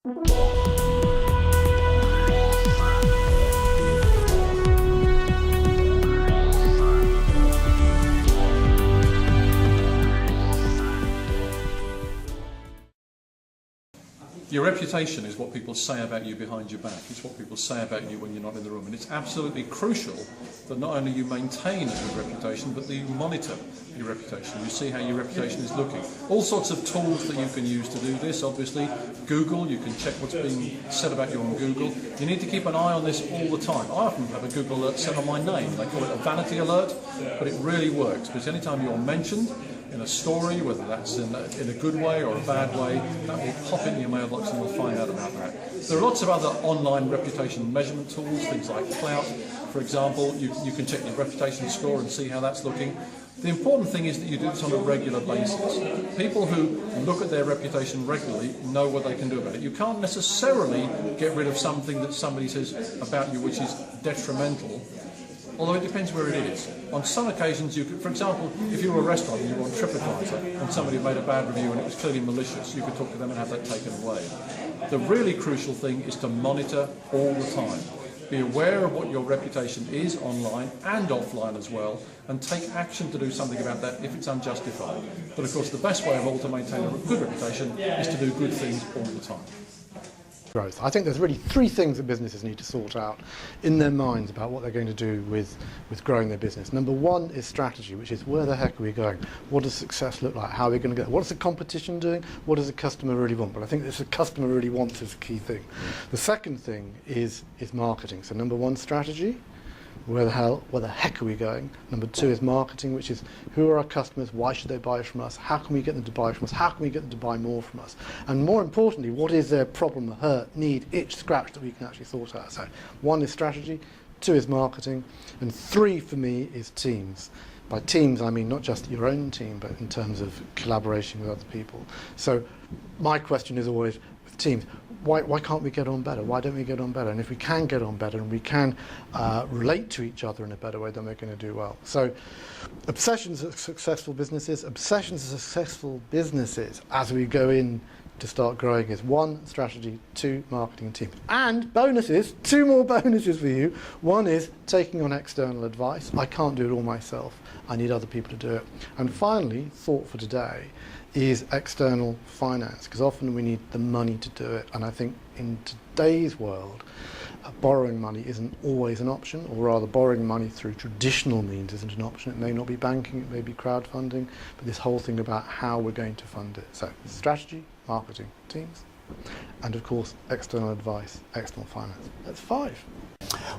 Your reputation is what people say about you behind your back. It's what people say about you when you're not in the room. And it's absolutely crucial that not only you maintain a good reputation, but that you monitor your reputation. You see how your reputation is looking. All sorts of tools that you can use to do this, obviously. Google, you can check what's being said about you on Google. You need to keep an eye on this all the time. I often have a Google alert set on my name. They call it a vanity alert, but it really works, because anytime you're mentioned in a story, whether that's in a good way or a bad way, that will pop into your mailbox and you'll find out about that. There are lots of other online reputation measurement tools, things like Clout, for example. You can check your reputation score and see how that's looking. The important thing is that you do this on a regular basis. People who look at their reputation regularly know what they can do about it. You can't necessarily get rid of something that somebody says about you which is detrimental, although it depends where it is. On some occasions, you could, for example, if you were a restaurant and you were on TripAdvisor and somebody made a bad review and it was clearly malicious, you could talk to them and have that taken away. The really crucial thing is to monitor all the time. Be aware of what your reputation is online and offline as well, and take action to do something about that if it's unjustified. But of course, the best way of all to maintain a good reputation is to do good things all the time. Growth. I think there's really three things that businesses need to sort out in their minds about what they're going to do with growing their business. Number one is strategy, which is where the heck are we going? What does success look like? How are we going to get? What's the competition doing? What does the customer really want? But I think that the customer really wants is the key thing. The second thing is marketing. So number one, strategy. Where the heck are we going? Number two is marketing, which is who are our customers, why should they buy from us, how can we get them to buy from us, how can we get them to buy more from us, and more importantly, what is their problem, hurt, need, itch, scratch that we can actually sort out. So one is strategy, two is marketing, and three for me is teams. By teams I mean not just your own team, but in terms of collaboration with other people. So my question is always with teams, why can't we get on better? Why don't we get on better? And if we can get on better and we can relate to each other in a better way, then we're going to do well. So obsessions of successful businesses as we go in to start growing is one, strategy, two, marketing and team. And bonuses, two more bonuses for you. One is taking on external advice. I can't do it all myself. I need other people to do it. And finally, thought for today, is external finance, because often we need the money to do it. And I think in today's world, borrowing money isn't always an option, or rather borrowing money through traditional means isn't an option. It may not be banking, it may be crowdfunding, but this whole thing about how we're going to fund it. So strategy, marketing, teams, and of course external advice, external finance. That's 5.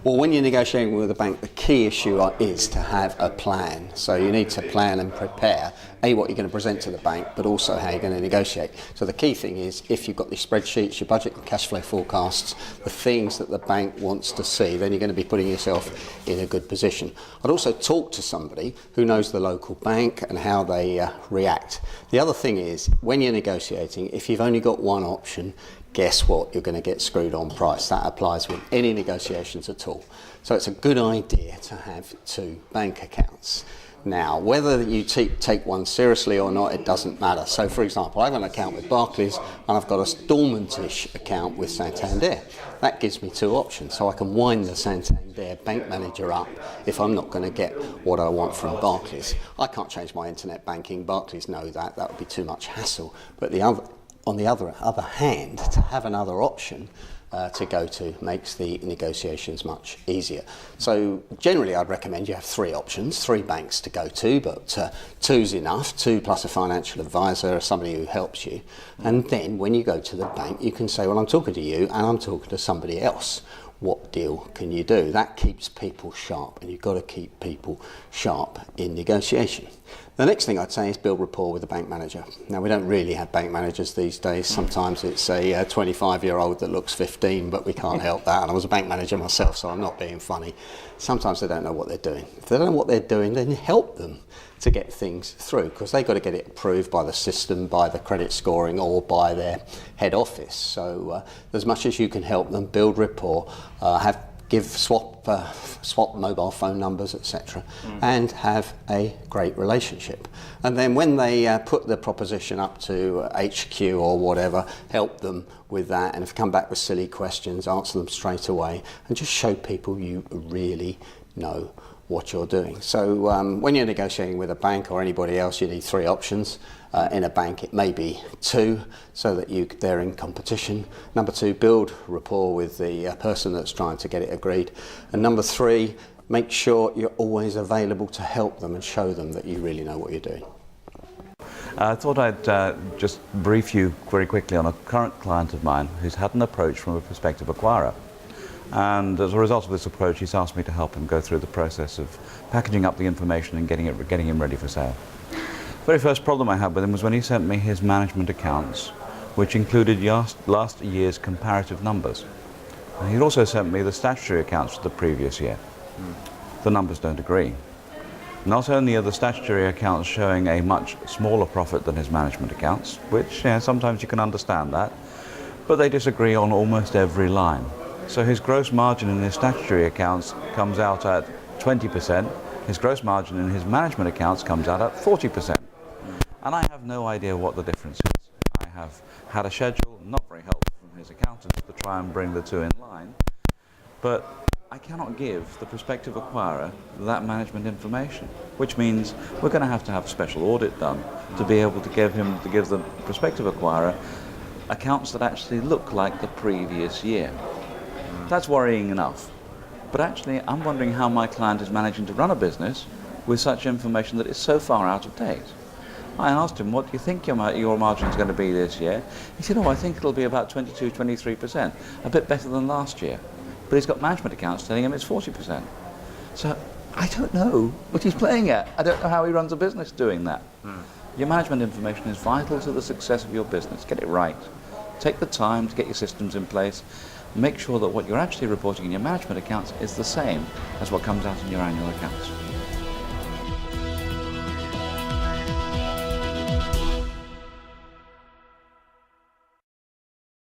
Well, when you're negotiating with a bank, the key issue is to have a plan. So you need to plan and prepare, A, what you're going to present to the bank, but also how you're going to negotiate. So the key thing is, if you've got these spreadsheets, your budget and cash flow forecasts, the things that the bank wants to see, then you're going to be putting yourself in a good position. I'd also talk to somebody who knows the local bank and how they react. The other thing is, when you're negotiating, if you've only got one option, guess what? You're going to get screwed on price. That applies with any negotiations at all. So it's a good idea to have 2 bank accounts. Now, whether you take one seriously or not, it doesn't matter. So, for example, I have an account with Barclays and I've got a dormant-ish account with Santander. That gives me 2 options. So I can wind the Santander bank manager up if I'm not going to get what I want from Barclays. I can't change my internet banking. Barclays know that. That would be too much hassle. But on the other hand, to have another option to go to makes the negotiations much easier. So generally I'd recommend you have 3 options, 3 banks to go to, but 2's enough, 2 plus a financial advisor, somebody who helps you. And then when you go to the bank, you can say, well, I'm talking to you and I'm talking to somebody else. What deal can you do? That keeps people sharp, and you've got to keep people sharp in negotiation. The next thing I'd say is build rapport with the bank manager. Now, we don't really have bank managers these days. Sometimes it's a 25-year-old that looks 15, but we can't help that. And I was a bank manager myself, so I'm not being funny. Sometimes they don't know what they're doing. If they don't know what they're doing, then help them to get things through, because they've got to get it approved by the system, by the credit scoring, or by their head office. So as much as you can help them build rapport, swap mobile phone numbers, etc., and have a great relationship. And then when they put the proposition up to HQ or whatever, help them with that, and if they come back with silly questions, answer them straight away, and just show people you really know what you're doing. So when you're negotiating with a bank or anybody else, you need 3 options. In a bank it may be 2, so that they're in competition. Number 2, build rapport with the person that's trying to get it agreed. And number 3, make sure you're always available to help them and show them that you really know what you're doing. I thought I'd just brief you very quickly on a current client of mine who's had an approach from a prospective acquirer. And as a result of this approach, he's asked me to help him go through the process of packaging up the information and getting him ready for sale. The very first problem I had with him was when he sent me his management accounts, which included last year's comparative numbers. And he'd also sent me the statutory accounts for the previous year. The numbers don't agree. Not only are the statutory accounts showing a much smaller profit than his management accounts, which sometimes you can understand that, but they disagree on almost every line. So his gross margin in his statutory accounts comes out at 20%, his gross margin in his management accounts comes out at 40%. And I have no idea what the difference is. I have had a schedule, not very helpful from his accountant, to try and bring the 2 in line, but I cannot give the prospective acquirer that management information, which means we're going to have a special audit done to be able to give the prospective acquirer accounts that actually look like the previous year. That's worrying enough. But actually, I'm wondering how my client is managing to run a business with such information that is so far out of date. I asked him, what do you think your margin is going to be this year? He said, I think it'll be about 22, 23%, a bit better than last year. But he's got management accounts telling him it's 40%. So I don't know what he's playing at. I don't know how he runs a business doing that. Your management information is vital to the success of your business. Get it right. Take the time to get your systems in place. Make sure that what you're actually reporting in your management accounts is the same as what comes out in your annual accounts.